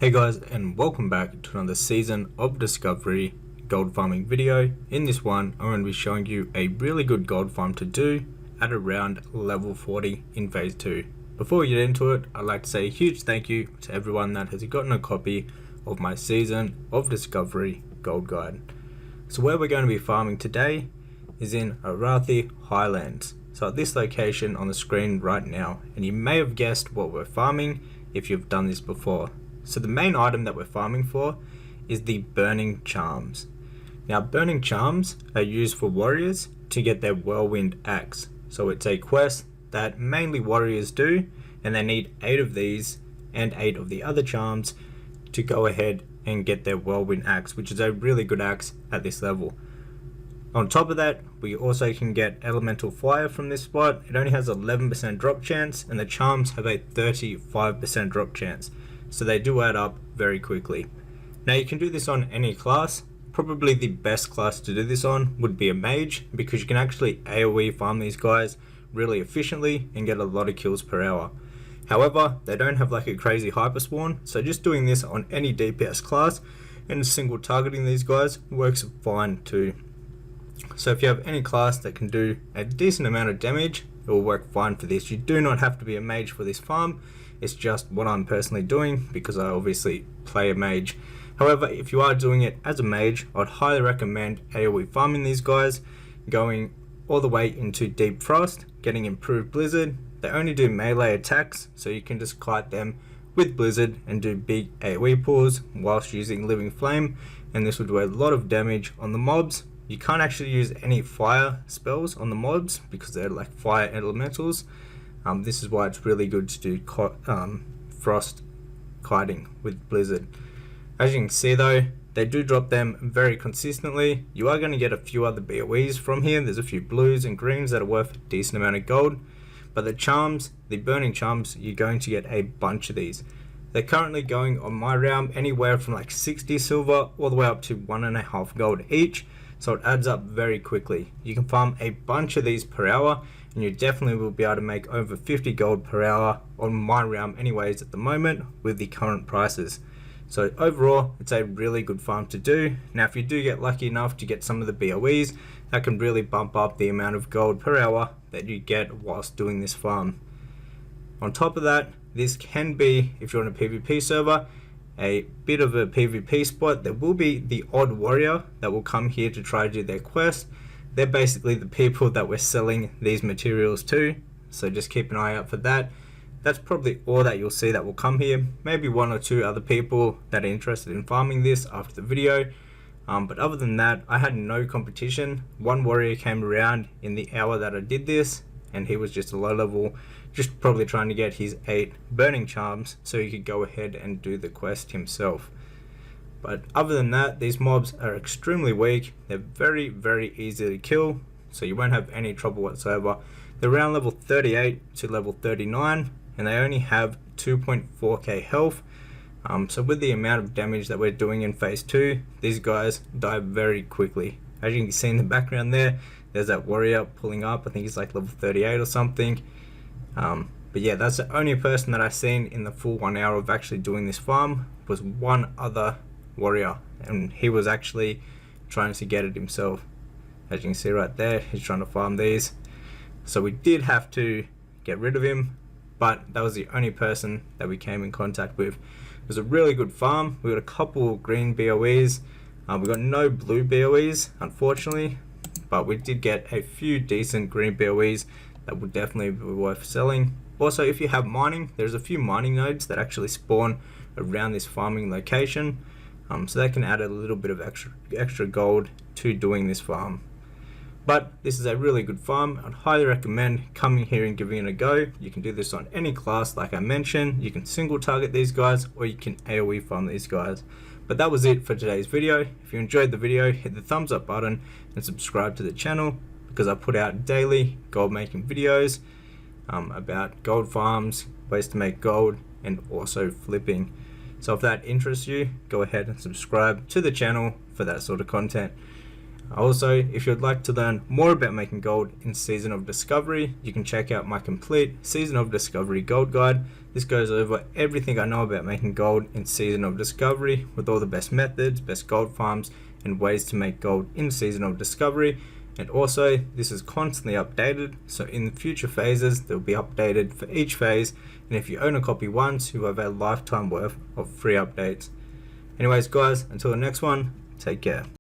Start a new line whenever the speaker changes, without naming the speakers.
Hey guys, and welcome back to another season of Discovery gold farming video. In this one, I'm going to be showing you a really good gold farm to do at around level 40 in phase 2. Before we get into it, I'd like to say a huge thank you to everyone that has gotten a copy of my season of Discovery gold guide. So where we're going to be farming today is in Arathi Highlands. So at this location on the screen right now, and you may have guessed what we're farming if you've done this before. So the main item that we're farming for is the burning charms. Now burning charms are used for warriors to get their whirlwind axe. So it's a quest that mainly warriors do, and they need 8 of these and 8 of the other charms to go ahead and get their whirlwind axe, which is a really good axe at this level. On top of that, we also can get elemental fire from this spot. It only has 11% drop chance, and the charms have a 35% drop chance. So they do add up very quickly. Now you can do this on any class. Probably the best class to do this on would be a mage, because you can actually AoE farm these guys really efficiently and get a lot of kills per hour. However, they don't have like a crazy hyper spawn, so just doing this on any DPS class and single targeting these guys works fine too. So if you have any class that can do a decent amount of damage, it will work fine for this. You do not have to be a mage for this farm. It's just what I'm personally doing because I obviously play a mage. However, if you are doing it as a mage, I'd highly recommend AoE farming these guys, going all the way into Deep Frost, getting improved Blizzard. They only do melee attacks, so you can just kite them with Blizzard and do big AoE pulls whilst using Living Flame, and this will do a lot of damage on the mobs. You can't actually use any fire spells on the mobs because they're like fire elementals. This is why it's really good to do frost kiting with Blizzard. As you can see though, they do drop them very consistently. You are going to get a few other BOEs from here. There's a few blues and greens that are worth a decent amount of gold. But the charms, the burning charms, you're going to get a bunch of these. They're currently going on my realm anywhere from like 60 silver all the way up to 1.5 gold each. So it adds up very quickly. You can farm a bunch of these per hour, and you definitely will be able to make over 50 gold per hour on my realm anyways at the moment with the current prices. So overall, it's a really good farm to do. Now if you do get lucky enough to get some of the BOEs, that can really bump up the amount of gold per hour that you get whilst doing this farm. On top of that, this can be, if you're on a PvP server, a bit of a PvP spot. There will be the odd warrior that will come here to try to do their quest. They're basically the people that we're selling these materials to, so just keep an eye out for that. That's probably all that you'll see that will come here. Maybe 1 or 2 other people that are interested in farming this after the video. But other than that, I had no competition. One warrior came around in the hour that I did this, and he was just a low level, just probably trying to get his 8 burning charms so he could go ahead and do the quest himself. But other than that, these mobs are extremely weak. They're very easy to kill, so you won't have any trouble whatsoever. They're around level 38 to level 39, and they only have 2.4k health. So with the amount of damage that we're doing in phase 2, these guys die very quickly. As you can see in the background there, there's that warrior pulling up. I think he's like level 38 or something. But yeah, that's the only person that I've seen in the full 1 hour of actually doing this farm. Was one other warrior, and he was actually trying to get it himself. As you can see right there, he's trying to farm these. So we did have to get rid of him, but that was the only person that we came in contact with. It was a really good farm. We got a couple green BOEs. We got no blue BOEs, unfortunately, but we did get a few decent green BOEs that would definitely be worth selling. Also, if you have mining, there's a few mining nodes that actually spawn around this farming location, so they can add a little bit of extra gold to doing this farm. But this is a really good farm. I'd highly recommend coming here and giving it a go. You can do this on any class like I mentioned. You can single target these guys, or you can AoE farm these guys. But that was it for today's video. If you enjoyed the video, hit the thumbs up button and subscribe to the channel, because I put out daily gold making videos about gold farms, ways to make gold, and also flipping. So if that interests you, go ahead and subscribe to the channel for that sort of content. Also, if you'd like to learn more about making gold in Season of Discovery, you can check out my complete Season of Discovery Gold Guide. This goes over everything I know about making gold in Season of Discovery, with all the best methods, best gold farms, and ways to make gold in Season of Discovery. And also, this is constantly updated, so in the future phases, they'll be updated for each phase, and if you own a copy once, you have a lifetime worth of free updates. Anyways guys, until the next one, take care.